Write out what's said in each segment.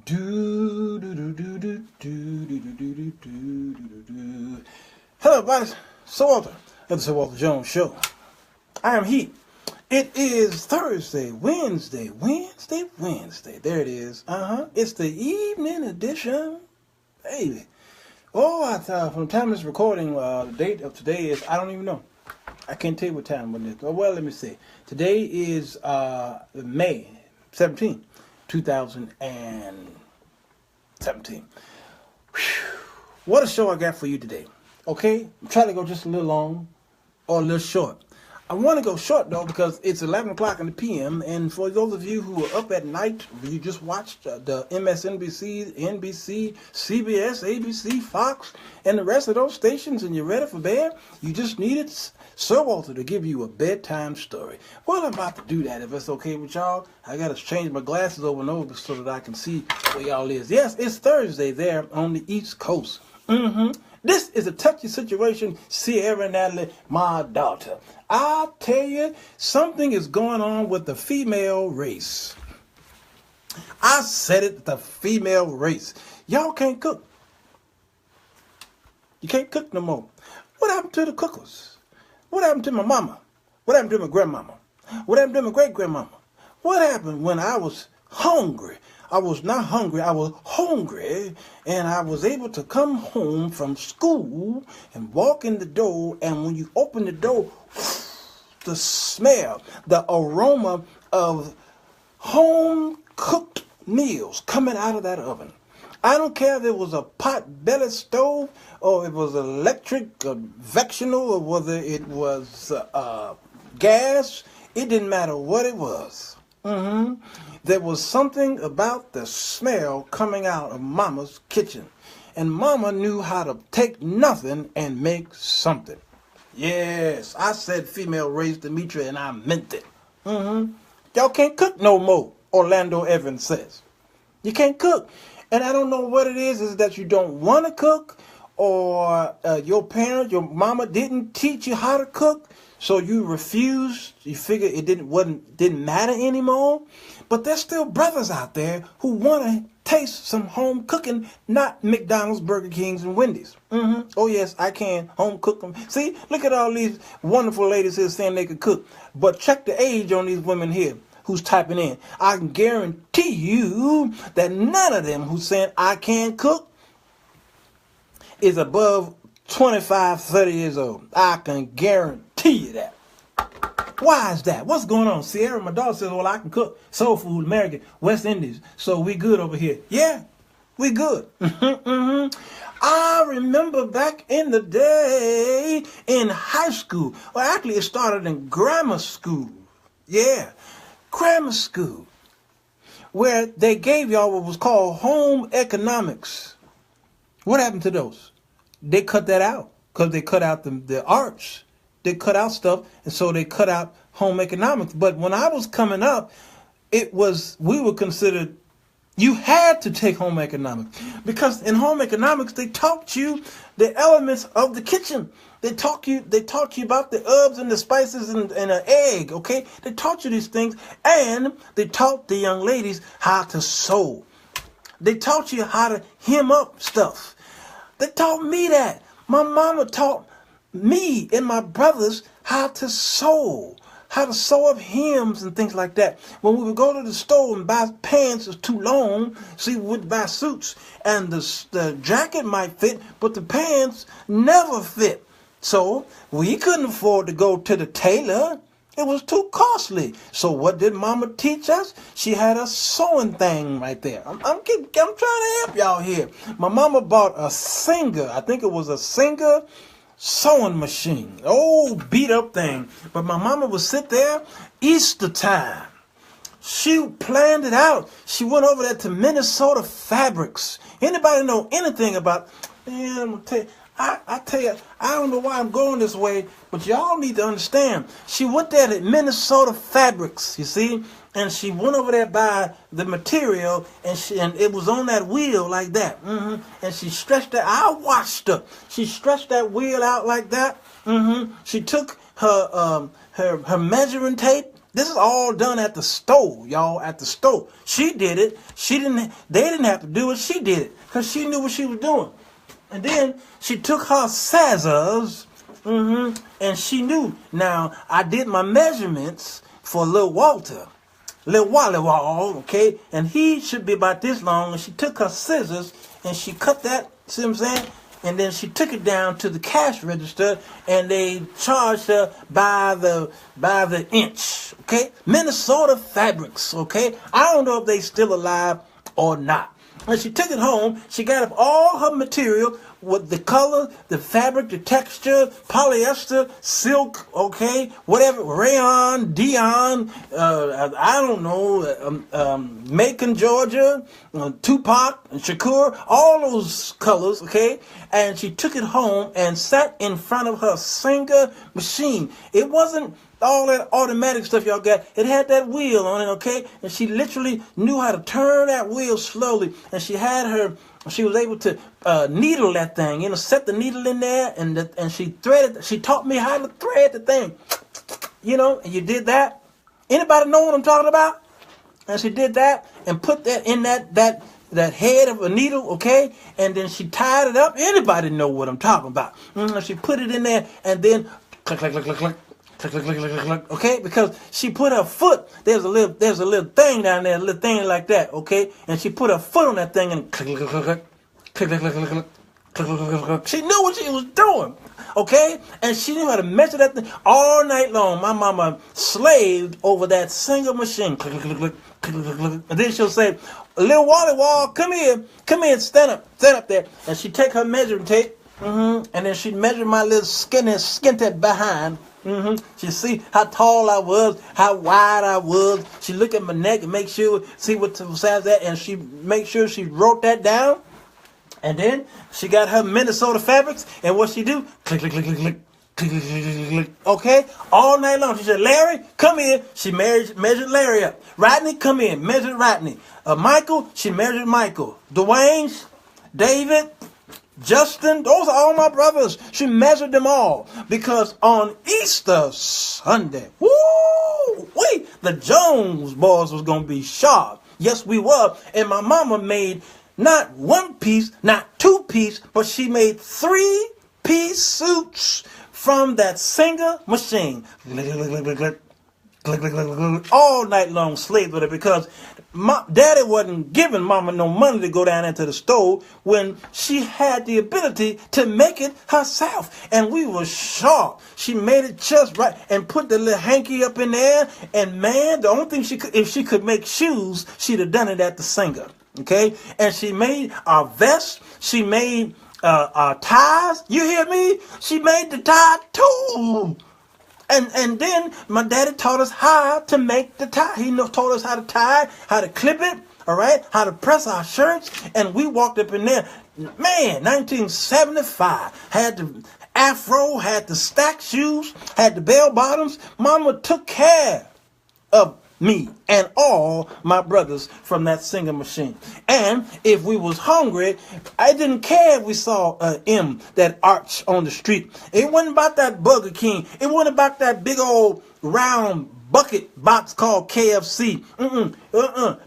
Hello, everybody. Sir Walter of the Sir Walter Jones Show. I am he. It is Thursday, Wednesday. There it is. It's the evening edition, baby. From the time this recording, the date of today is, I don't even know. I can't tell you what time it is. Well, let me see. Today is May 17th, 2017. Whew. What a show I got for you today. Okay? I'm trying to go just a little long or a little short. I want to go short, though, because it's 11 o'clock in the p.m., and for those of you who are up at night, you just watched the MSNBC, NBC, CBS, ABC, Fox, and the rest of those stations, and you're ready for bed, you just needed Sir Walter to give you a bedtime story. Well, I'm about to do that, if it's okay with y'all. I got to change my glasses over and over so that I can see where y'all is. Yes, it's Thursday there on the East Coast. This is a touchy situation, Sierra Natalie, my daughter. I'll tell you, something is going on with the female race. I said it, the female race. Y'all can't cook. You can't cook no more. What happened to the cookers? What happened to my mama? What happened to my grandmama? What happened to my great-grandmama? What happened when I was hungry? I was not hungry, I was hungry, and I was able to come home from school and walk in the door, and when you open the door, the smell, the aroma of home-cooked meals coming out of that oven. I don't care if it was a pot-belly stove, or it was electric, or vectional, or whether it was gas. It didn't matter what it was. There was something about the smell coming out of Mama's kitchen. And Mama knew how to take nothing and make something. Yes, I said female race, Demetria, and I meant it. Y'all can't cook no more, Orlando Evans says. You can't cook. And I don't know what it is that you don't want to cook, or your parents, your mama didn't teach you how to cook, so you refused. You figure it didn't matter anymore. But there's still brothers out there who want to taste some home cooking, not McDonald's, Burger Kings, and Wendy's. Oh, yes, I can home cook them. See, look at all these wonderful ladies here saying they could cook. But check the age on these women here who's typing in. I can guarantee you that none of them who's saying I can't cook is above 25, 30 years old. I can guarantee you that. Why is that? What's going on? Sierra, my daughter, says, well, I can cook soul food, American, West Indies, so we good over here. Yeah, we good. I remember back in the day in high school. Well, actually, it started in grammar school. Yeah, grammar school, where they gave y'all what was called home economics. What happened to those? They cut that out because they cut out the arts. They cut out stuff, and so they cut out home economics. But when I was coming up, we were considered, you had to take home economics. Because in home economics, they taught you the elements of the kitchen. They taught you about the herbs and the spices and an egg, okay? They taught you these things, and they taught the young ladies how to sew. They taught you how to hem up stuff. They taught me that. My mama taught me and my brothers how to sew up hems and things like that. When we would go to the store and buy pants that's too long, see, we would buy suits, and the jacket might fit, but the pants never fit. So we couldn't afford to go to the tailor. It was too costly. So what did Mama teach us? She had a sewing thing right there. I'm trying to help y'all here. My mama bought a Singer. I think it was a Singer sewing machine. Old beat up thing. But my mama would sit there Easter time. She planned it out. She went over there to Minnesota Fabrics. Anybody know anything about, man, I'm gonna tell you, I tell you, I don't know why I'm going this way, but y'all need to understand. She went there to Minnesota Fabrics, you see, and she went over there by the material, and it was on that wheel like that. And she stretched that. I watched her. She stretched that wheel out like that. She took her measuring tape. This is all done at the stove, y'all, at the stove. She did it. They didn't have to do it. She did it because she knew what she was doing. And then she took her scissors, and she knew. Now, I did my measurements for little Walter, little Wally Wall, okay? And he should be about this long. And she took her scissors and she cut that, see what I'm saying? And then she took it down to the cash register, and they charged her by the inch, okay? Minnesota Fabrics, okay? I don't know if they still alive or not. When she took it home, she got up all her material with the color, the fabric, the texture, polyester, silk, okay, whatever, rayon, Dion, I don't know, Macon, Georgia, Tupac, and Shakur, all those colors, okay, and she took it home and sat in front of her Singer machine. It wasn't all that automatic stuff y'all got. It had that wheel on it, okay? And she literally knew how to turn that wheel slowly. And she was able to needle that thing, set the needle in there, and she threaded. She taught me how to thread the thing, and you did that. Anybody know what I'm talking about? And she did that and put that in that head of a needle, okay? And then she tied it up. Anybody know what I'm talking about? She put it in there and then click, click, click, click, click. Click, click, click, click, click, okay? Because she put her foot, there's a little thing down there, a little thing like that, okay? And she put her foot on that thing and click, click, click, click, click, click, click, click, click, click, click, click, click. She knew what she was doing, okay? And she knew how to measure that thing all night long. My mama slaved over that single machine. Click, click, click, click, click, click, click. And then she'll say, little Wally Wall, come here, stand up there. And she'd take her measuring tape, and then she'd measure my little skinny behind. She see how tall I was, how wide I was. She look at my neck and see what size that, and she make sure she wrote that down. And then she got her Minnesota Fabrics, and what she do? Click, click, click, click, click, click, click, click, click, click. Okay, all night long. She said, Larry, come here. She measured Larry up. Rodney, come in. Measured Rodney. Michael, she measured Michael. Dwayne, David, Justin, those are all my brothers. She measured them all because on Easter Sunday, the Jones boys was going to be sharp. Yes, we were. And my mama made not one piece, not two piece, but she made 3-piece suits from that Singer machine. All night long slaved with it because Daddy wasn't giving Mama no money to go down into the stove when she had the ability to make it herself. And we were sharp. She made it just right and put the little hanky up in there. And man, the only thing she could, if she could make shoes, she'd have done it at the Singer. Okay? And she made our vests. She made our ties. You hear me? She made the tie too. And then my daddy taught us how to make the tie. He taught us how to tie, how to clip it, all right, how to press our shirts. And we walked up in there, man, 1975, had the afro, had the stack shoes, had the bell bottoms. Mama took care of me and all my brothers from that Singer machine. And if we was hungry, I didn't care if we saw M, that arch on the street. It wasn't about that Burger King. It wasn't about that big old round bucket box called KFC.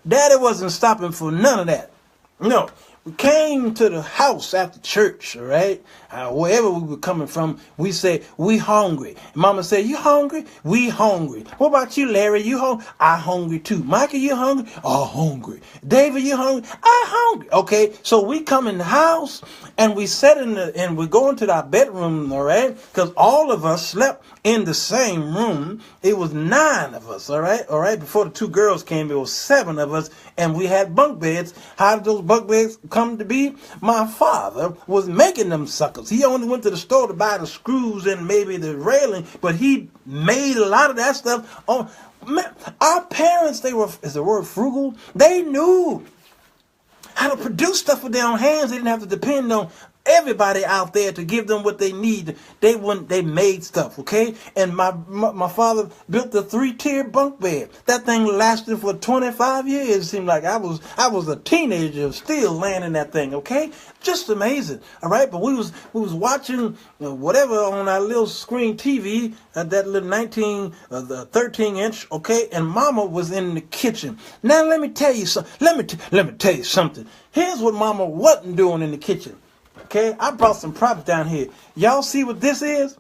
Daddy wasn't stopping for none of that. No. We came to the house after church, all right? Wherever we were coming from, we said, we hungry. Mama said, you hungry? We hungry. What about you, Larry? You hungry? I hungry too. Michael, you hungry? I hungry. David, you hungry? I hungry. Okay, so we come in the house and we sat and we go into our bedroom, all right? Because all of us slept in the same room. It was 9 of us, all right? All right, before the 2 girls came, it was 7 of us, and we had bunk beds. How did those bunk beds come to be? My father was making them suckers. He only went to the store to buy the screws and maybe the railing, but he made a lot of that stuff. Our parents, is the word frugal? They knew how to produce stuff with their own hands. They didn't have to depend on everybody out there to give them what they need. They made stuff, okay? And my father built the 3-tier bunk bed. That thing lasted for 25 years. It seemed like I was a teenager still laying in that thing, okay? Just amazing, all right? But we was watching whatever on our little screen TV, that little 13-inch, okay? And Mama was in the kitchen. Now let me tell you something. Let me tell you something. Here's what Mama wasn't doing in the kitchen. Okay, I brought some props down here. Y'all see what this is?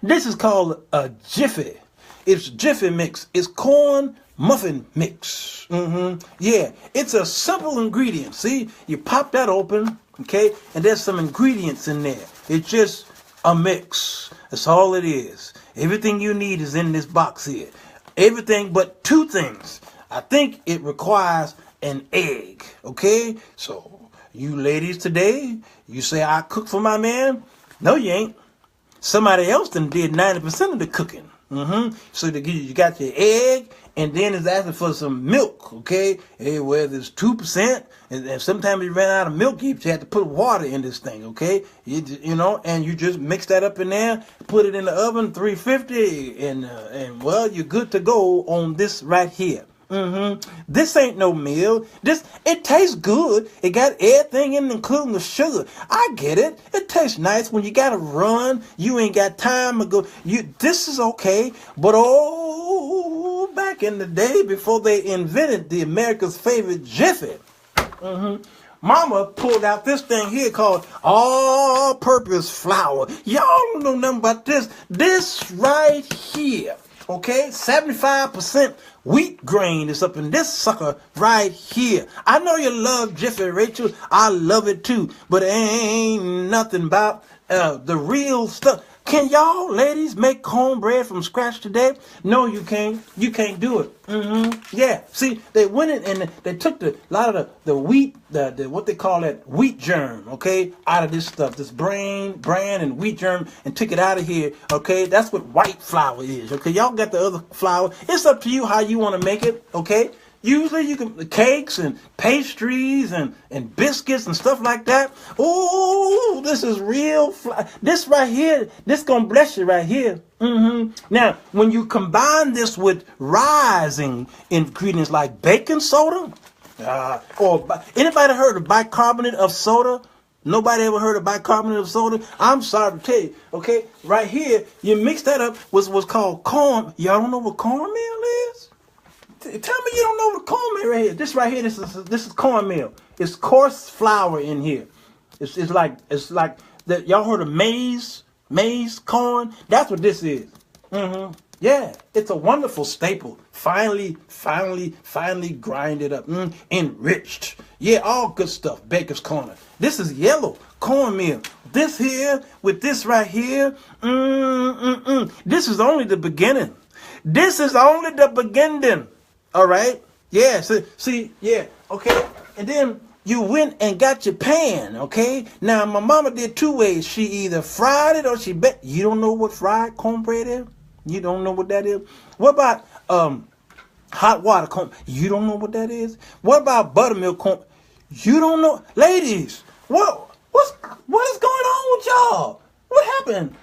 This is called a Jiffy. It's Jiffy mix. It's corn muffin mix. Yeah, it's a simple ingredient. See, you pop that open, okay, and there's some ingredients in there. It's just a mix. That's all it is. Everything you need is in this box here. Everything but 2 things. I think it requires an egg, okay? So, you ladies today, you say, I cook for my man? No, you ain't. Somebody else done did 90% of the cooking. So you got your egg, and then it's asking for some milk, okay? Whether it's 2%, and sometimes you ran out of milk, you have to put water in this thing, okay? You know, and you just mix that up in there, put it in the oven, 350, and well, you're good to go on this right here. This ain't no meal. It tastes good. It got everything in, including the sugar. I get it. It tastes nice when you gotta run. You ain't got time to go. This is okay. But back in the day before they invented the America's favorite Jiffy, Mama pulled out this thing here called all-purpose flour. Y'all don't know nothing about this. This right here. Okay, 75% wheat grain is up in this sucker right here. I know you love Jiffy, Rachel. I love it too. But it ain't nothing about the real stuff. Can y'all ladies make cornbread from scratch today? No, you can't. You can't do it. Yeah. See, they went in and they took a lot of the wheat, the what they call that wheat germ, okay, out of this stuff, this bran and wheat germ, and took it out of here. Okay, that's what white flour is. Okay, y'all got the other flour. It's up to you how you want to make it. Okay. Usually you can cakes and pastries and biscuits and stuff like that. Oh, this is real. This right here, this gonna bless you right here. Now, when you combine this with rising ingredients like baking soda, or anybody heard of bicarbonate of soda? Nobody ever heard of bicarbonate of soda? I'm sorry to tell you. Okay, right here, you mix that up with what's called corn. Y'all don't know what cornmeal is? Tell me you don't know what cornmeal right here. This right here, this is cornmeal. It's coarse flour in here. It's like that. Y'all heard of maize corn? That's what this is. Yeah, it's a wonderful staple. Finally grinded up, enriched. Yeah, all good stuff. Baker's Corner. This is yellow cornmeal. This here with this right here. This is only the beginning. This is only the beginning. All right. Yeah. See. Yeah. Okay. And then you went and got your pan. Okay. Now my mama did 2 ways. She either fried it or she baked. You don't know what fried cornbread is? You don't know what that is? What about hot water corn? You don't know what that is? What about buttermilk corn? You don't know, ladies. What is going on with y'all? What happened?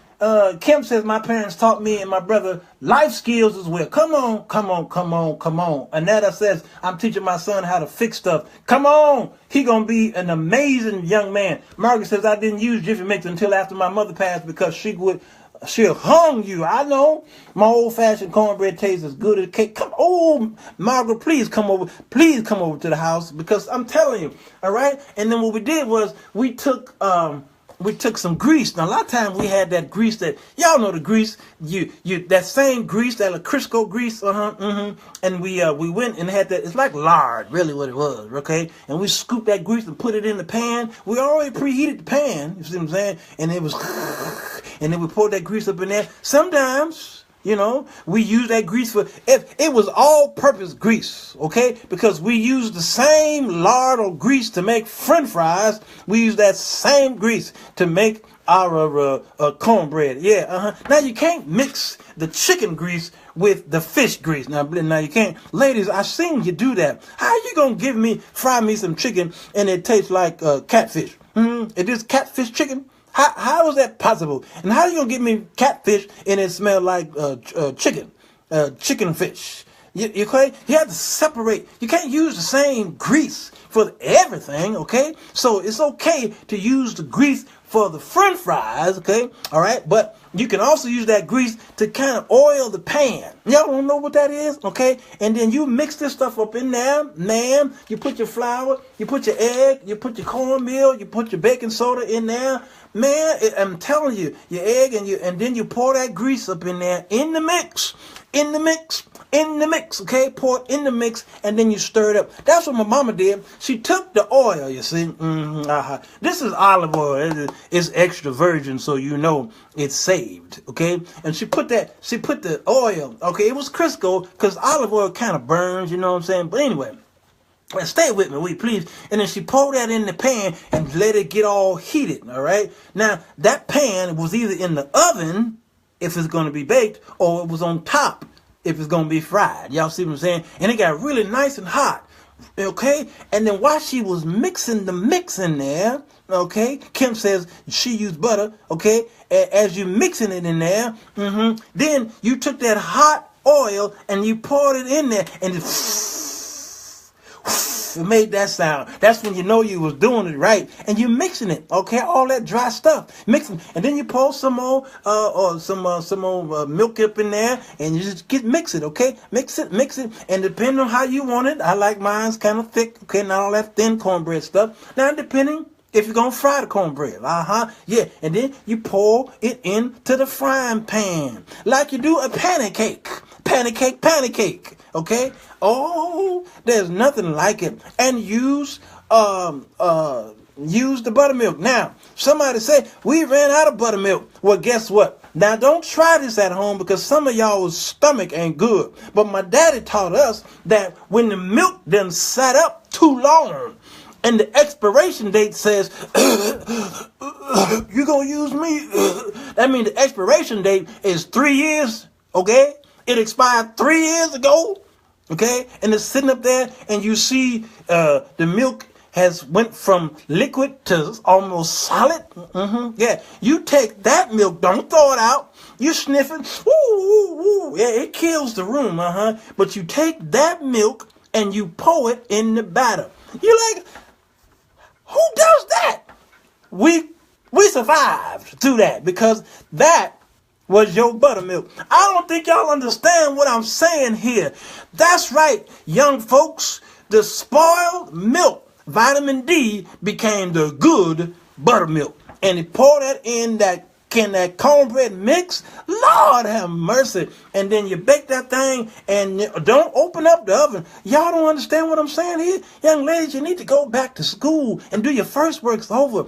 Kim says my parents taught me and my brother life skills as well. Come on. Anetta says I'm teaching my son how to fix stuff. Come on. He gonna be an amazing young man. Margaret says I didn't use Jiffy Mix until after my mother passed because she'll hung you. I know my old-fashioned cornbread tastes as good as cake. Margaret, please come over to the house because I'm telling you, all right? And then what we did was we took some grease. Now a lot of times we had that grease that y'all know the grease. That same grease, that Crisco grease, and we went and had that. It's like lard, really what it was, okay? And we scooped that grease and put it in the pan. We already preheated the pan. You see what I'm saying? And it was, and then we poured that grease up in there. Sometimes You know, we use that grease for, if it was all-purpose grease, okay? Because we use the same lard or grease to make French fries. We use that same grease to make our cornbread. Yeah, Now you can't mix the chicken grease with the fish grease. Now you can't. Ladies, I seen you do that. How you gonna fry me some chicken and it tastes like catfish? It is catfish chicken. How is that possible? And how are you going to give me catfish and it smell like chicken fish? You have to separate. You can't use the same grease for everything, okay? So it's okay to use the grease for the French fries, okay? All right, but you can also use that grease to kind of oil the pan. Y'all don't know what that is, okay? And then you mix this stuff up in there, man. You put your flour, you put your egg, you put your cornmeal, you put your baking soda in there. Man, I'm telling you, your egg and then you pour that grease up in there in the mix, okay? Pour it in the mix and then you stir it up. That's what my mama did. She took the oil, you see. This is olive oil. It's extra virgin, so you know it's saved, okay? And she put the oil, okay? It was Crisco because olive oil kind of burns, you know what I'm saying? But anyway. Stay with me, will you please? And then she poured that in the pan and let it get all heated, all right? Now, that pan was either in the oven, if it's going to be baked, or it was on top, if it's going to be fried. Y'all see what I'm saying? And it got really nice and hot, okay? And then while she was mixing the mix in there, okay, Kim says she used butter, okay? As you mixing it in there, then you took that hot oil and you poured it in there, and it made that sound. That's when you know you was doing it right. And you're mixing it, okay? All that dry stuff. Mixing. And then you pour some more milk up in there and you just mix it, okay? Mix it. And depending on how you want it, I like mine's kind of thick, okay? Not all that thin cornbread stuff. Now, depending if you're going to fry the cornbread, yeah. And then you pour it into the frying pan like you do a pancake, okay? Oh, there's nothing like it. And use the buttermilk. Now, somebody said, we ran out of buttermilk. Well, guess what? Now, don't try this at home because some of y'all's stomach ain't good. But my daddy taught us that when the milk done sat up too long, and the expiration date says, you gonna use me? That means the expiration date is 3 years, okay? It expired 3 years ago, okay? And it's sitting up there and you see the milk has went from liquid to almost solid. Yeah, you take that milk, don't throw it out. You sniff it, woo. Yeah, it kills the room, But you take that milk and you pour it in the batter. You're like, who does that? We survived through that because that was your buttermilk. I don't think y'all understand what I'm saying here. That's right, young folks. The spoiled milk, vitamin D, became the good buttermilk. And he poured that in that cornbread mix. Lord have mercy. And then you bake that thing and don't open up the oven. Y'all don't understand what I'm saying here? Young ladies, you need to go back to school and do your first works over.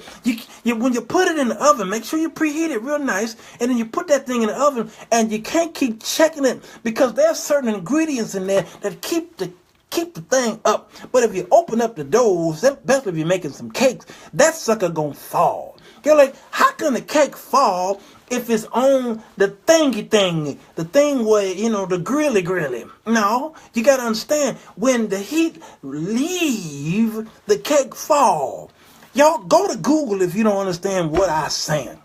When you put it in the oven, make sure you preheat it real nice. And then you put that thing in the oven and you can't keep checking it because there's certain ingredients in there that keep the thing up. But if you open up the doors, especially if you're making some cakes, that sucker gonna fall. You're like, how can the cake fall if it's on the thingy thing? The thing where, the grilly. No, you got to understand, when the heat leave, the cake fall. Y'all go to Google if you don't understand what I'm saying.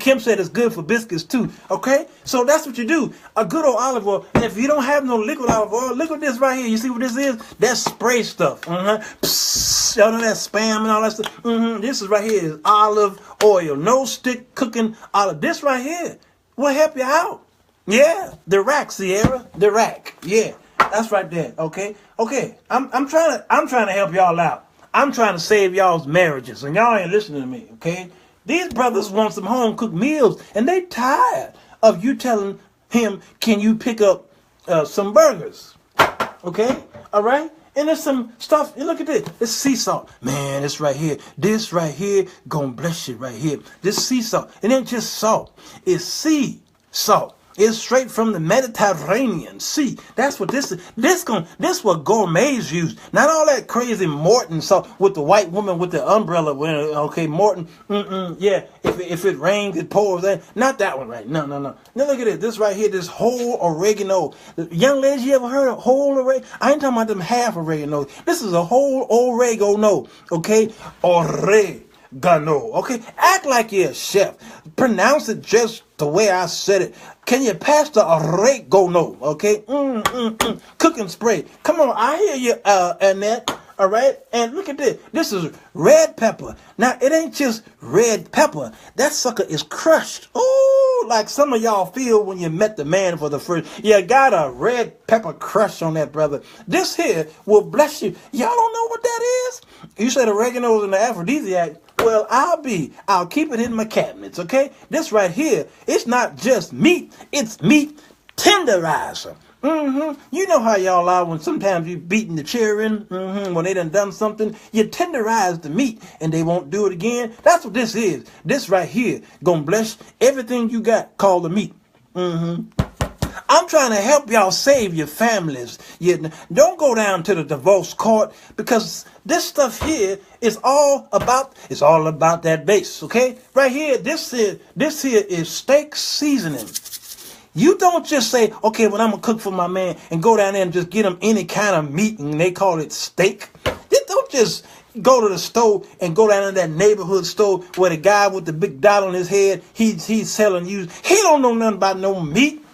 Kim said it's good for biscuits too. Okay, so that's what you do. A good old olive oil. And if you don't have no liquid olive oil, look at this right here. You see what this is? That's spray stuff. Psst, y'all know that spam and all that stuff. This is right here is olive oil. No stick cooking olive. This right here will help you out. Yeah, the rack, Sierra. The rack. Yeah, that's right there. Okay. I'm trying to help y'all out. I'm trying to save y'all's marriages, and y'all ain't listening to me. Okay. These brothers want some home-cooked meals, and they tired of you telling him, can you pick up some burgers? Okay? All right? And there's some stuff. You look at this. This sea salt. Man, this right here. This right here gonna bless you right here. This sea salt. It ain't just salt. It's sea salt. It's straight from the Mediterranean Sea. That's what this is. This what gourmets use. Not all that crazy Morton sauce with the white woman with the umbrella. Okay, Morton. Yeah, if it rains, it pours. Not that one, right? No. Now look at it. This right here, this whole oregano. Young ladies, you ever heard of whole oregano? I ain't talking about them half oregano. This is a whole oregano. Okay, oregano. Okay, act like you're a chef. Pronounce it just the way I said it. Can you pass the oregano? Okay, cooking spray. Come on, I hear you, Annette. All right, and look at this. This is red pepper. Now, it ain't just red pepper. That sucker is crushed. Oh, like some of y'all feel when you met the man for the first. You got a red pepper crush on that, brother. This here will bless you. Y'all don't know what that is? You said oregano's an aphrodisiac. Well, I'll keep it in my cabinets, okay? This right here, it's not just meat. It's meat tenderizer. You know how y'all are when sometimes you beating the children, when they done something, you tenderize the meat and they won't do it again. That's what this is. This right here gonna bless everything you got called the meat. I'm trying to help y'all save your families. Don't go down to the divorce court, because this stuff here is all about that base, okay? Right here, this here is steak seasoning. You don't just say, okay, well, I'm going to cook for my man and go down there and just get him any kind of meat and they call it steak. You don't just go to the store and go down to that neighborhood store where the guy with the big dot on his head, he's selling you. He don't know nothing about no meat.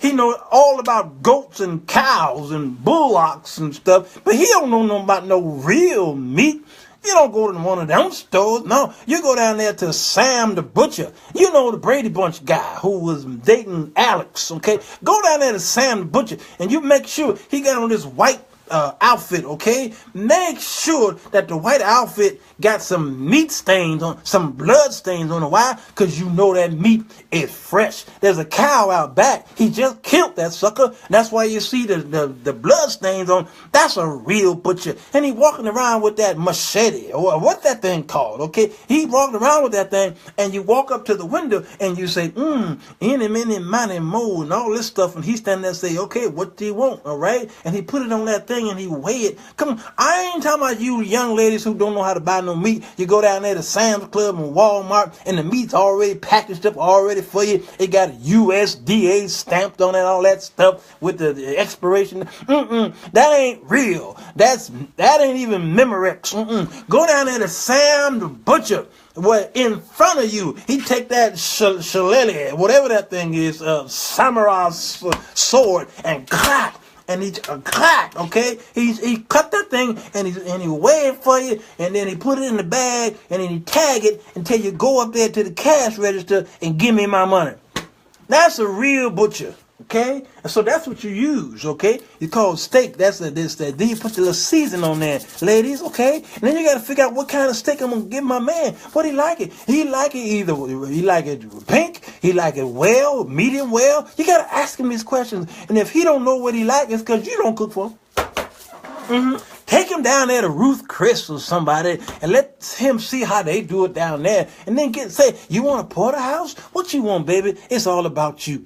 He know all about goats and cows and bullocks and stuff, but he don't know nothing about no real meat. You don't go to one of them stores. No, you go down there to Sam the Butcher. You know, the Brady Bunch guy who was dating Alex, okay? Go down there to Sam the Butcher and you make sure he got on this white outfit, okay? Make sure that the white outfit got some meat stains on, some blood stains on it. Why? Because you know that meat is fresh. There's a cow out back. He just killed that sucker. That's why you see the blood stains on. That's a real butcher. And he walking around with that machete, or what that thing called, okay? He walking around with that thing, and you walk up to the window and you say, any, many, money, mo, and all this stuff. And he stand there and say, okay, what do you want, all right? And he put it on that thing and he weigh it. Come on, I ain't talking about you young ladies who don't know how to buy no meat. You go down there to Sam's Club and Walmart and the meat's already packaged up already for you. It got USDA stamped on it, all that stuff with the expiration. That ain't real. That ain't even Memorex. Go down there to Sam the Butcher. Well, in front of you, he take that shillelagh, whatever that thing is, samurai sword, and clack. And he clack, okay? He cut that thing and he weigh it for you, and then he put it in the bag, and then he tag it until you go up there to the cash register and give me my money. That's a real butcher, okay? And so that's what you use, okay? You call it steak. That's that. Then you put the little season on there, ladies, okay? And then you got to figure out what kind of steak I'm gonna give my man. What he like it? He like it either. He like it pink. He like it well, medium well. You got to ask him these questions. And if he don't know what he like, it's because you don't cook for him. Take him down there to Ruth Chris or somebody and let him see how they do it down there. And then say, you want a porterhouse? What you want, baby? It's all about you.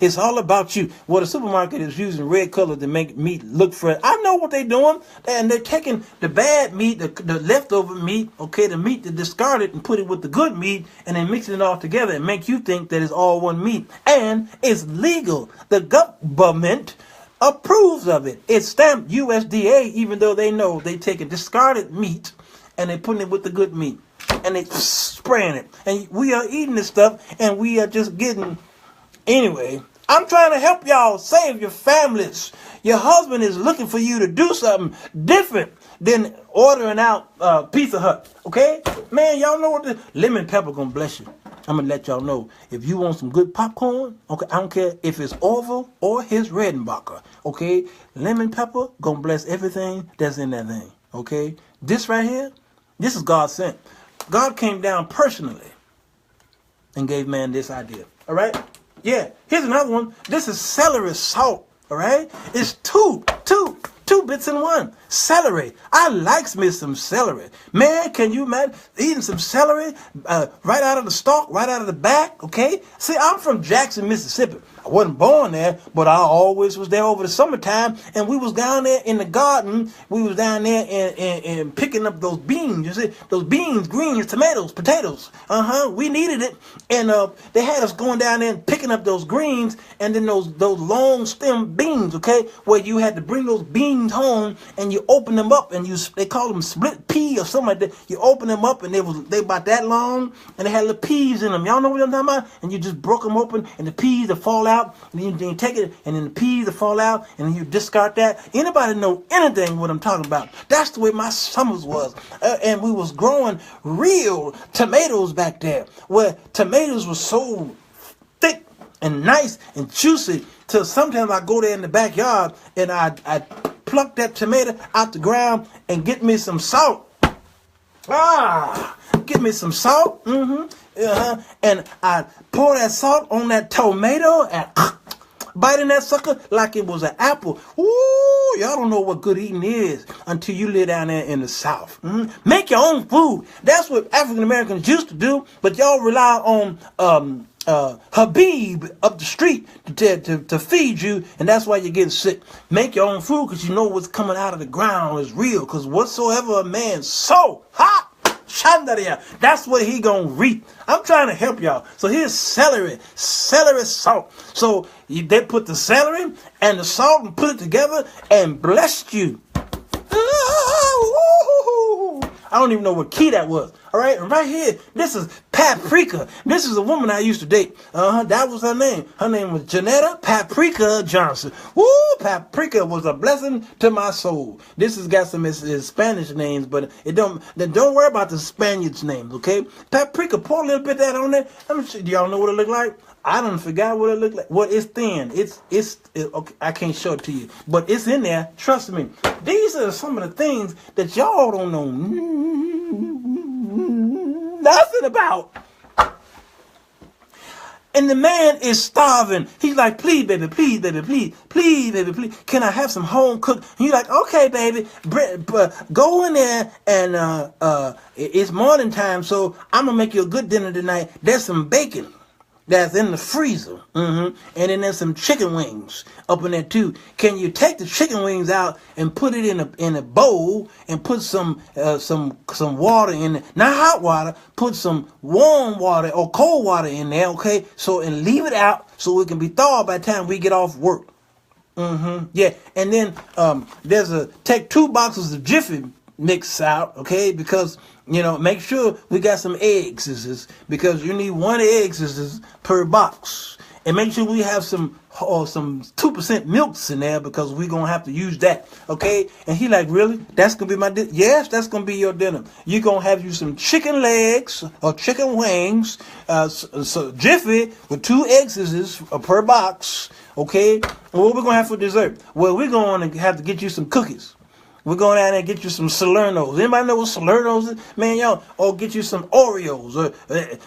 It's all about you. Well, the supermarket is using red color to make meat look fresh. I know what they're doing. And they're taking the bad meat, the leftover meat, okay, the meat that discarded, and put it with the good meat, and then mixing it all together and make you think that it's all one meat. And it's legal. The government approves of it. It's stamped USDA, even though they know they taking discarded meat and they putting it with the good meat and they spraying it. And we are eating this stuff and we are just getting. Anyway, I'm trying to help y'all save your families. Your husband is looking for you to do something different than ordering out Pizza Hut. Okay? Man, y'all know what the lemon pepper gonna bless you. I'm going to let y'all know, if you want some good popcorn, okay, I don't care if it's Orville or his Redenbacher, okay, lemon pepper going to bless everything that's in that thing, okay? This right here, this is God sent. God came down personally and gave man this idea, all right? Yeah, here's another one. This is celery salt, all right? It's two bits in one. Celery. I likes me some celery. Man, can you imagine eating some celery right out of the stalk, right out of the back, okay? See, I'm from Jackson, Mississippi. I wasn't born there, but I always was there over the summertime. And we was down there in the garden. We was down there and picking up those beans. You see, those beans, greens, tomatoes, potatoes. We needed it. And they had us going down there and picking up those greens and then those long stem beans, okay, where you had to bring those beans home and you open them up and they call them split pea or something like that. You open them up and they about that long and they had little peas in them. Y'all know what I'm talking about? And you just broke them open and the peas will fall out and then you take it and then the peas will fall out and then you discard that. Anybody know anything what I'm talking about? That's the way my summers was. And we was growing real tomatoes back there where tomatoes were so thick and nice and juicy till sometimes I go there in the backyard and I pluck that tomato out the ground and get me some salt. Get me some salt. And I pour that salt on that tomato and biting that sucker like it was an apple. Ooh, y'all don't know what good eating is until you live down there in the South. Make your own food. That's what African Americans used to do, but y'all rely on Habib up the street to feed you, and that's why you're getting sick. Make your own food because you know what's coming out of the ground is real. Because whatsoever a man sow, that's what he gonna reap. I'm trying to help y'all. So here's celery salt. So they put the celery and the salt and put it together and blessed you. I don't even know what key that was. All right, and right here, this is Paprika. This is a woman I used to date. That was her name. Her name was Janetta Paprika Johnson. Woo, Paprika was a blessing to my soul. This has got some Spanish names, but don't worry about the Spaniards' names, okay? Paprika, pour a little bit of that on there. Do y'all know what it look like? I done forgot what it looked like. Well, it's thin. It's okay, I can't show it to you, but it's in there. Trust me. These are some of the things that y'all don't know nothing about. And the man is starving. He's like, please, baby, please, baby, please, please, baby, please. Can I have some home cooked? And you're like, okay, baby, go in there and it's morning time, so I'm gonna make you a good dinner tonight. There's some bacon that's in the freezer, and then there's some chicken wings up in there too. Can you take the chicken wings out and put it in a bowl and put some water in it? Not hot water. Put some warm water or cold water in there, okay? So and leave it out so it can be thawed by the time we get off work. Yeah, and then take 2 boxes of Jiffy mix out, okay? Because make sure we got some eggs, because you need 1 egg per box, and make sure we have some 2% milks in there because we're gonna have to use that, okay? And he like, really? That's gonna be my dinner? Yes, that's gonna be your dinner. You're gonna have you some chicken legs or chicken wings, so Jiffy with 2 eggs per box, okay? And what we're gonna have for dessert? Well, we're gonna have to get you some cookies. We're going down there and get you some Salernos. Anybody know what Salernos is? Man, y'all, or get you some Oreos.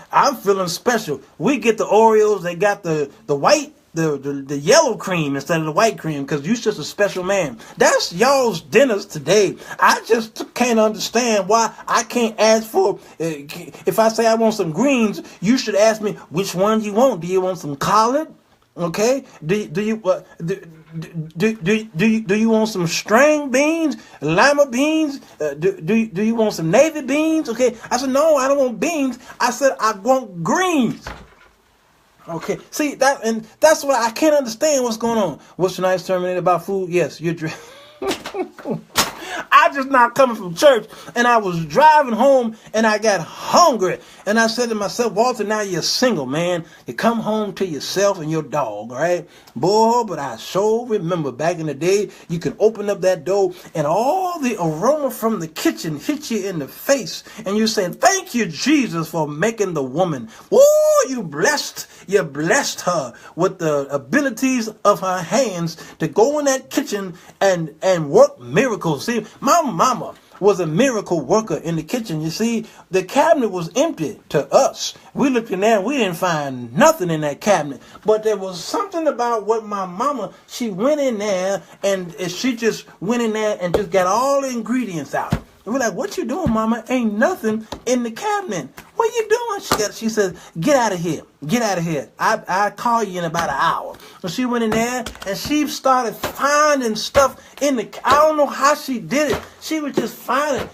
I'm feeling special. We get the Oreos. They got the white, the yellow cream instead of the white cream because you're just a special man. That's y'all's dinners today. I just can't understand why I can't ask for, if I say I want some greens, you should ask me which one you want. Do you want some collard? Okay? Do you want some string beans, lima beans? Do you want some navy beans? Okay, I said no, I don't want beans. I said I want greens. Okay, see that's what I can't understand. What's going on? What's tonight's terminated about food? Yes, you're. I just not coming from church, and I was driving home, and I got hungry, and I said to myself, Walter, now you're single, man. You come home to yourself and your dog, all right? Boy, but I sure remember back in the day, you could open up that door, and all the aroma from the kitchen hit you in the face, and you're saying, thank you, Jesus, for making the woman. Woo, you blessed her with the abilities of her hands to go in that kitchen and work miracles. See, my mama was a miracle worker in the kitchen. You see, the cabinet was empty to us. We looked in there and we didn't find nothing in that cabinet. But there was something about what my mama, she went in there and she just went in there and just got all the ingredients out. And we're like, what you doing, Mama? Ain't nothing in the cabinet. What you doing? She said, get out of here. Get out of here. I call you in about an hour. So she went in there and she started finding stuff in the, I don't know how she did it. She was just finding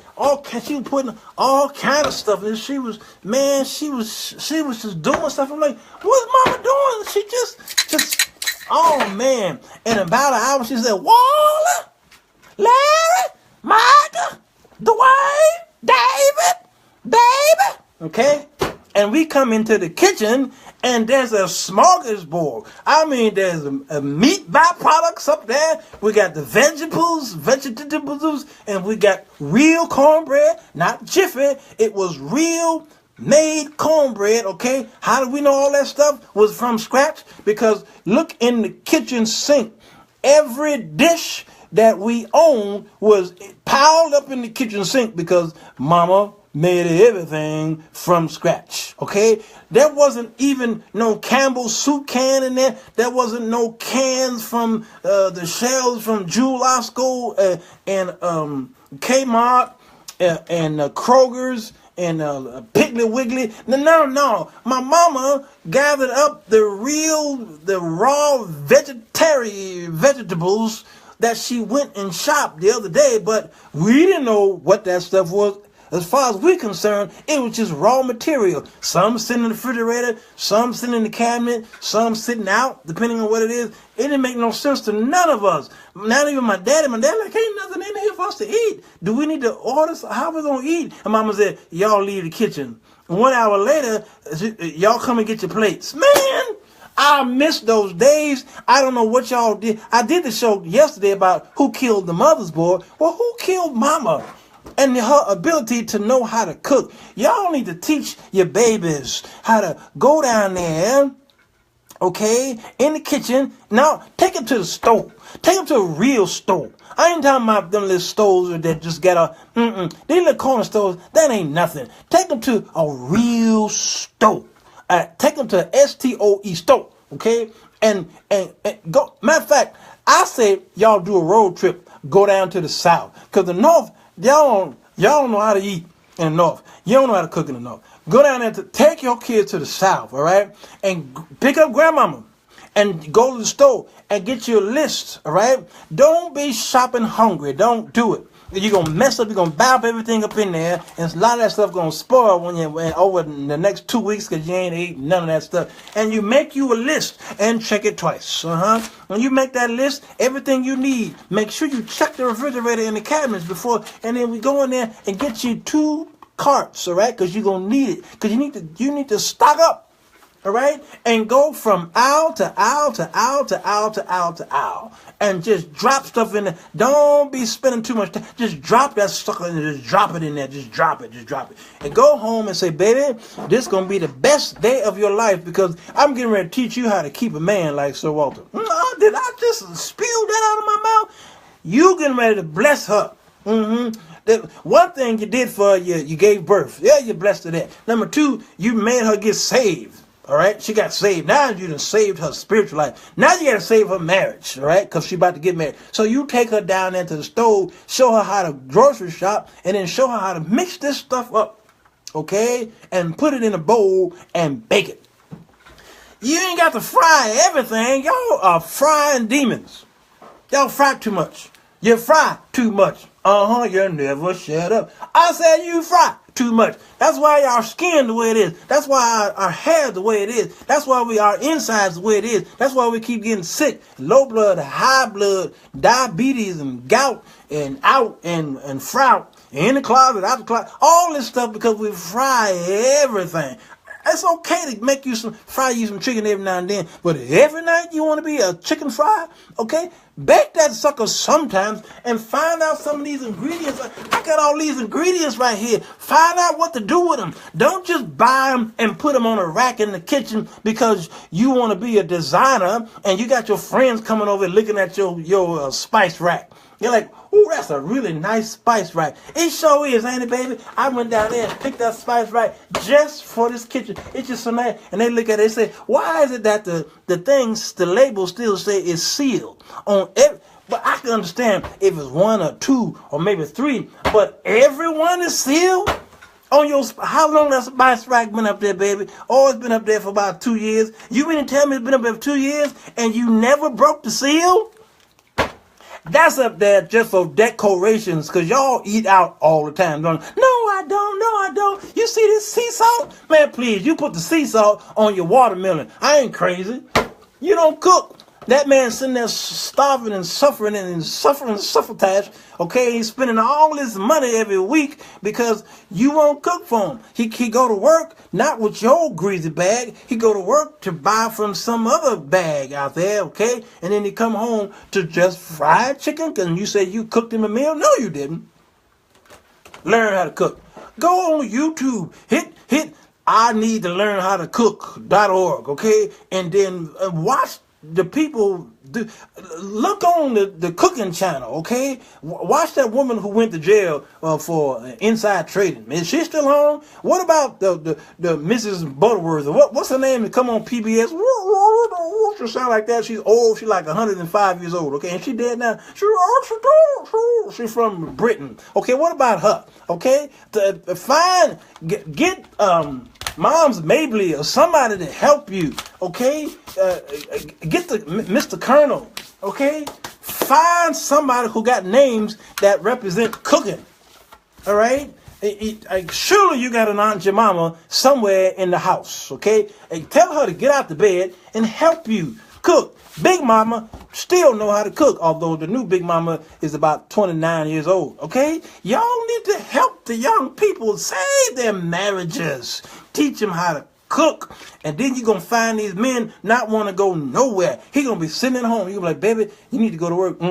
she was putting all kind of stuff. And she was just doing stuff. I'm like, what's Mama doing? She just, oh man. In about an hour, she said, Walla, Larry, Micah, Dwayne, David, baby. Okay? And we come into the kitchen and there's a smorgasbord. I mean, there's a meat byproducts up there. We got the vegetables, and we got real cornbread, not Jiffy. It was real made cornbread, okay? How do we know all that stuff was from scratch? Because look in the kitchen sink. Every dish that we own was piled up in the kitchen sink because Mama made everything from scratch, okay? There wasn't even no Campbell's soup can in there. There wasn't no cans from the shelves from Jewel Osco and Kmart and Kroger's and Piggly Wiggly. No. My mama gathered up the raw vegetables that she went and shopped the other day, but we didn't know what that stuff was. As far as we're concerned, it was just raw material. Some sitting in the refrigerator, some sitting in the cabinet, some sitting out, depending on what it is. It didn't make no sense to none of us. Not even my daddy. My dad like, ain't nothing in here for us to eat. Do we need to order? How we gonna eat? And Mama said, y'all leave the kitchen. 1 hour later, y'all come and get your plates. Man, I miss those days. I don't know what y'all did. I did the show yesterday about who killed the mother's board. Well, who killed Mama? And her ability to know how to cook. Y'all need to teach your babies how to go down there, okay, in the kitchen. Now, take them to the stove. Take them to a real stove. I ain't talking about them little stoves that just got these little corner stoves, that ain't nothing. Take them to a real stove. Take them to a STOE stove, okay? And go. Matter of fact, I say y'all do a road trip, go down to the south. Because the north, y'all don't know how to eat in the north. You don't know how to cook in the north. Go down there to take your kids to the south, all right? And pick up grandmama and go to the store and get you a list, all right? Don't be shopping hungry. Don't do it. You're going to mess up. You're going to bop everything up in there. And a lot of that stuff going to spoil when over the next 2 weeks because you ain't eating none of that stuff. And you make you a list and check it twice. When you make that list, everything you need, make sure you check the refrigerator and the cabinets before. And then we go in there and get you 2 carts, all right? Because you're going to need it. Because you need to stock up. All right? And go from aisle to aisle to aisle to aisle to aisle to aisle. And just drop stuff in there. Don't be spending too much time. Just drop that sucker in there. Just drop it in there. Just drop it. Just drop it. And go home and say, baby, this is going to be the best day of your life because I'm getting ready to teach you how to keep a man like Sir Walter. Did I just spew that out of my mouth? You getting ready to bless her. One thing you did for her, you gave birth. Yeah, you blessed her that. Number 2, you made her get saved. All right, she got saved. Now you done saved her spiritual life. Now you got to save her marriage, all right, because she about to get married. So you take her down there to the stove, show her how to grocery shop, and then show her how to mix this stuff up, okay, and put it in a bowl and bake it. You ain't got to fry everything. Y'all are frying demons. Y'all fry too much. You fry too much. You never shut up. I said you fry too much. That's why our skin the way it is. That's why our hair the way it is. That's why our insides the way it is. That's why we keep getting sick. Low blood, high blood, diabetes, and gout, and out, and frout, in the closet, out the closet. All this stuff because we fry everything. It's okay to make you fry you some chicken every now and then, but every night you want to be a chicken fry, okay? Bake that sucker sometimes and find out some of these ingredients. I got all these ingredients right here. Find out what to do with them. Don't just buy them and put them on a rack in the kitchen because you want to be a designer and you got your friends coming over looking at your spice rack. You're like, ooh, that's a really nice spice rack. It sure is, ain't it, baby? I went down there and picked that spice rack just for this kitchen. It's just so nice. And they look at it and say, why is it that the label still say it's sealed on every, but I can understand if it's 1 or 2 or maybe 3, but everyone is sealed on your. How long has Spice Rack been up there, baby? Oh, it's been up there for about 2 years. You mean to tell me it's been up there for 2 years and you never broke the seal? That's up there just for decorations, because y'all eat out all the time. No, I don't. You see this sea salt? Man, please, you put the sea salt on your watermelon. I ain't crazy. You don't cook. That man sitting there starving and suffering suffrage. Okay, he's spending all his money every week because you won't cook for him. He go to work, not with your greasy bag. He go to work to buy from some other bag out there, okay? And then he come home to just fried chicken, and you say you cooked him a meal? No, you didn't. Learn how to cook. Go on YouTube. Hit I need to learn how to cook.org, okay? And then watch the people look on the cooking channel, okay? Watch that woman who went to jail for inside trading. Is she still home? What about the Mrs. Butterworth? What's her name? To come on PBS? She sound like that. She's old. She's like 105 years old, okay? And she dead now. She's from Britain, okay? What about her? Okay, get Mom's Mabley or somebody to help you, okay? Get the Mr. Colonel, okay? Find somebody who got names that represent cooking, all right? Surely you got an Aunt Jemima somewhere in the house, okay? And tell her to get out the bed and help you cook. Big Mama still know how to cook, although the new Big Mama is about 29 years old, okay? Y'all need to help the young people save their marriages. Teach them how to cook. And then you're going to find these men not want to go nowhere. He going to be sitting at home. You're going to be like, baby, you need to go to work. I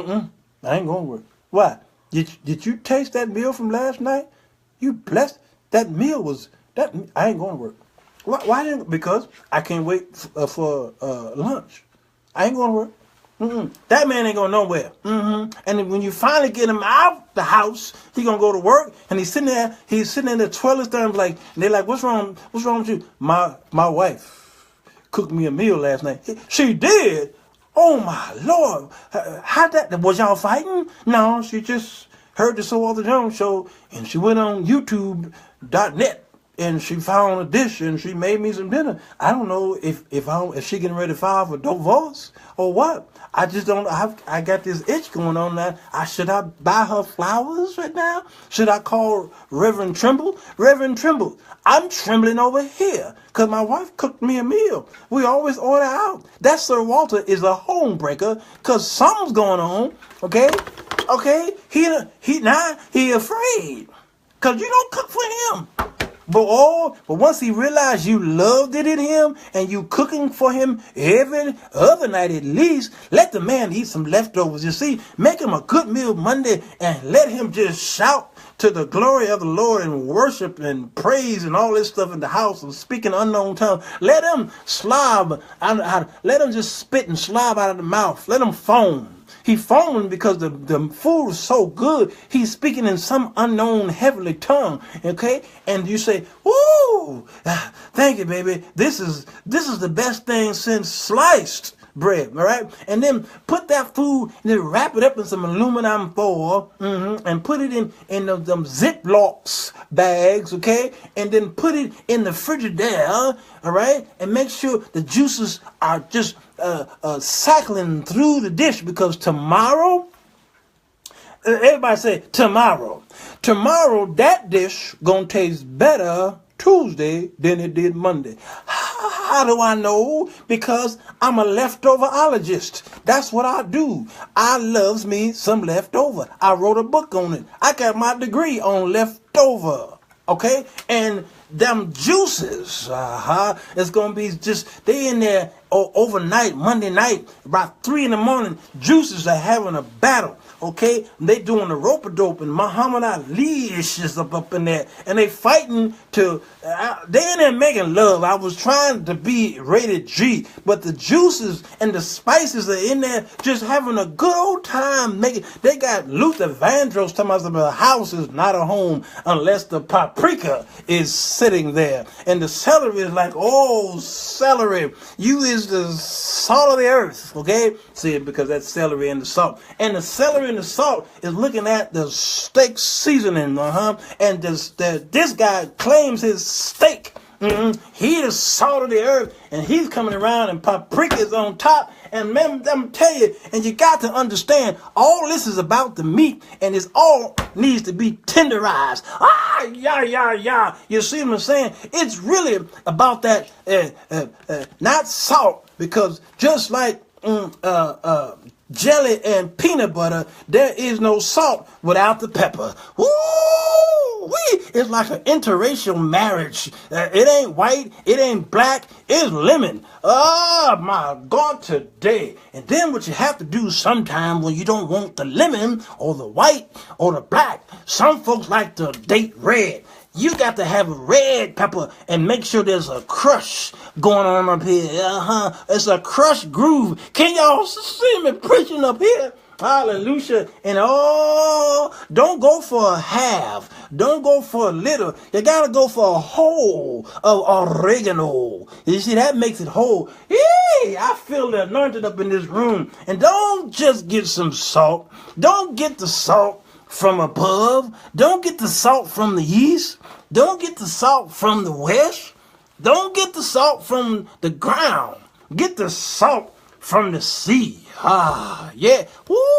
ain't going to work. Why? Did you taste that meal from last night? You blessed. That meal was, I ain't going to work. Why didn't? Because I can't wait for lunch. I ain't going to work. That man ain't going nowhere. And then when you finally get him out the house, he gonna go to work, and he's sitting there twirling his thumbs, like, and they're like, what's wrong with you? My wife cooked me a meal last night. She did? Oh my Lord. How that, was y'all fighting? No, she just heard the So Arthur Jones show, and she went on YouTube.net. And she found a dish, and she made me some dinner. I don't know if she getting ready to file for divorce or what. I just don't. I got this itch going on now. Should I buy her flowers right now? Should I call Reverend Trimble? Reverend Trimble, I'm trembling over here because my wife cooked me a meal. We always order out. That Sir Walter is a homebreaker because something's going on. Okay. He afraid because you don't cook for him. But once he realized you loved it in him and you cooking for him every other night at least, let the man eat some leftovers. You see, make him a good meal Monday and let him just shout to the glory of the Lord and worship and praise and all this stuff in the house and speaking unknown tongues. Let him slob, let him just spit and slob out of the mouth. Let him foam. He's foaming because the food is so good. He's speaking in some unknown heavenly tongue, okay? And you say, "Ooh, thank you, baby. This is the best thing since sliced bread," all right? And then put that food and then wrap it up in some aluminum foil, and put it in them Ziplocs bags, okay? And then put it in the Frigidaire, all right? And make sure the juices are just cycling through the dish, because tomorrow, everybody say tomorrow that dish gonna taste better Tuesday than it did Monday. How do I know? Because I'm a leftoverologist. That's what I do. I loves me some leftover. I wrote a book on it. I got my degree on leftover. Okay? And them juices, it's going to be just, they in there overnight, Monday night, about 3 in the morning, juices are having a battle, okay? They doing the rope-a-dope, and Muhammad Ali is up in there, and they fighting to, they in there making love. I was trying to be rated G, but the juices and the spices are in there just having a good old time making. They got Luther Vandross talking about the house is not a home unless the paprika is sitting there, and the celery is like, oh, celery, you is is the salt of the earth, okay? See, because that's celery and the salt. And the celery and the salt is looking at the steak seasoning, and this guy claims his steak. He the salt of the earth, and he's coming around and paprika is on top. And man, I'm tell you, and you got to understand, all this is about the meat, and it's all needs to be tenderized. Yeah. You see what I'm saying? It's really about that, not salt, because just like jelly and peanut butter, there is no salt without the pepper. Woo! It's like an interracial marriage. It ain't white, it ain't black, it's lemon. Oh my God, today. And then what you have to do sometime when you don't want the lemon or the white or the black, some folks like to date red. You got to have a red pepper and make sure there's a crush going on up here. It's a crush groove. Can y'all see me preaching up here? Hallelujah. And don't go for a half. Don't go for a little. You got to go for a whole of oregano. You see, that makes it whole. Hey, I feel the anointed up in this room. And don't just get some salt. Don't get the salt from above. Don't get the salt from the east. Don't get the salt from the west. Don't get the salt from the ground. Get the salt from the sea. Yeah.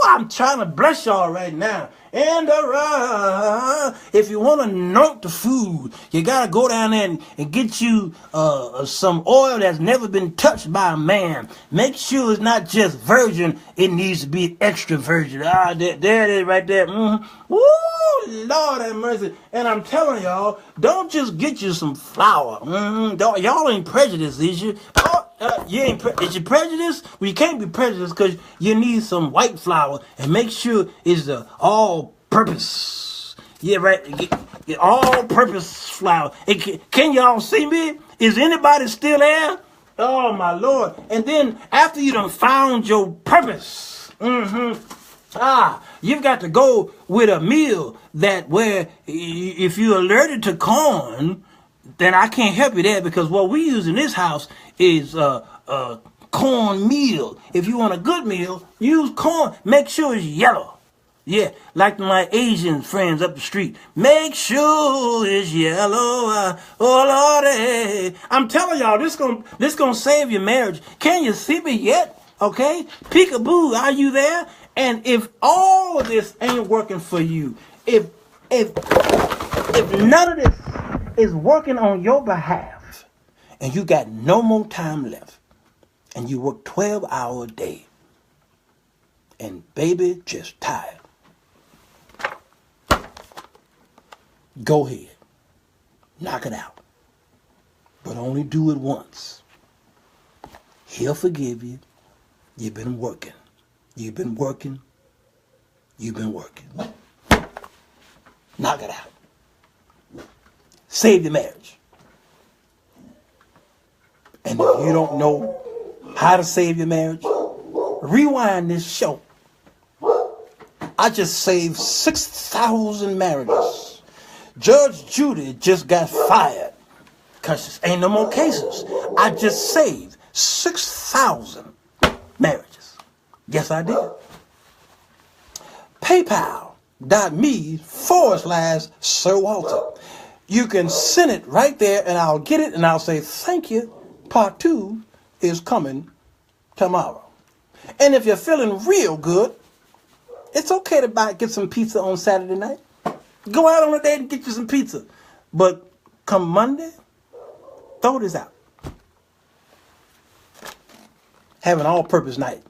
I'm trying to bless y'all right now. And if you want to anoint the food, you got to go down there and get you some oil that's never been touched by a man. Make sure it's not just virgin. It needs to be extra virgin. There it is right there. Woo, Lord have mercy. And I'm telling y'all, don't just get you some flour. Y'all ain't prejudiced, is you? You ain't is you prejudiced? Well, you can't be prejudiced because you need some white flour and make sure it's the all-purpose. Yeah, right. Get all-purpose flour. Can y'all see me? Is anybody still there? Oh my Lord! And then after you done found your purpose, you've got to go with a meal that where if you're allergic to corn, then I can't help you there because what we use in this house is corn meal. If you want a good meal, use corn. Make sure it's yellow. Yeah, like my Asian friends up the street. Make sure it's yellow. Oh Lordy, I'm telling y'all, this gonna save your marriage. Can you see me yet? Okay, peekaboo, are you there? And if all of this ain't working for you, if none of this is working on your behalf, and you got no more time left, and you work 12-hour day, and baby just tired, go ahead, knock it out, but only do it once. He'll forgive you. You've been working. You've been working. You've been working. Knock it out. Save your marriage. And if you don't know how to save your marriage, rewind this show. I just saved 6,000 marriages. Judge Judy just got fired because there ain't no more cases. I just saved 6,000 marriages. Yes, I did. PayPal.me/Sir Walter. You can send it right there and I'll get it and I'll say thank you. Part 2 is coming tomorrow. And if you're feeling real good, it's okay to get some pizza on Saturday night. Go out on a date and get you some pizza. But come Monday, throw this out. Have an all-purpose night.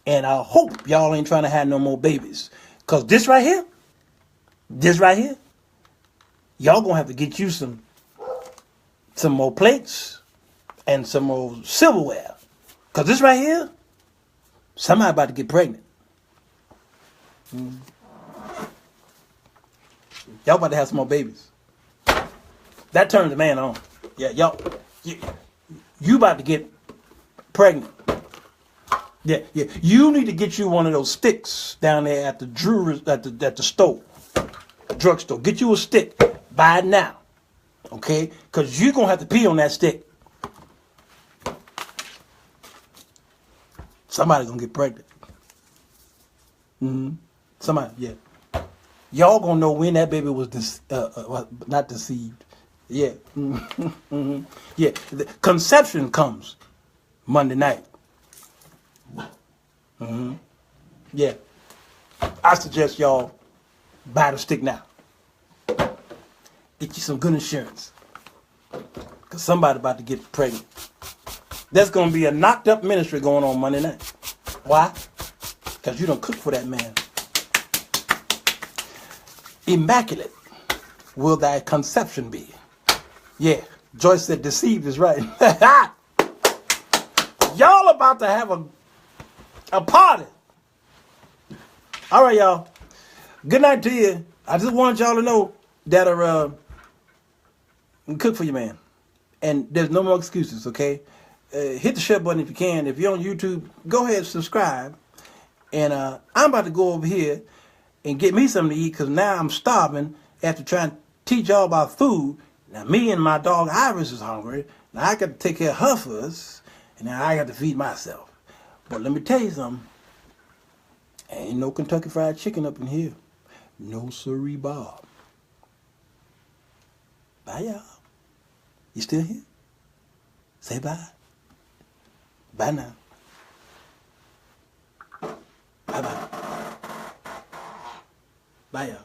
And I hope y'all ain't trying to have no more babies. Because this right here, y'all gonna have to get you some more plates and some more silverware. Because this right here, somebody about to get pregnant. Y'all about to have some more babies. That turns the man on. Yeah, y'all, you about to get pregnant. Yeah. You need to get you one of those sticks down there at the store, drugstore. Get you a stick. Buy it now, okay? Because you're gonna have to pee on that stick. Somebody gonna get pregnant. Somebody, yeah. Y'all gonna know when that baby was not deceived. Yeah. Yeah. The conception comes Monday night. Yeah. I suggest y'all buy the stick now. Get you some good insurance. Because somebody about to get pregnant. There's going to be a knocked up ministry going on Monday night. Why? Because you don't cook for that man. Immaculate will thy conception be. Yeah. Joyce said deceived is right. Y'all about to have a party. All right, y'all. Good night to you. I just want y'all to know that cook for your man. And there's no more excuses, okay? Hit the share button if you can. If you're on YouTube, go ahead and subscribe. And I'm about to go over here and get me something to eat because now I'm starving after trying to teach y'all about food. Now me and my dog Iris is hungry. Now I got to take care of her first. And now I got to feed myself. But let me tell you something. Ain't no Kentucky Fried Chicken up in here. No siree, Bob. Bye, y'all. You still here? Say bye. Bye now. Bye-bye. Bye, y'all.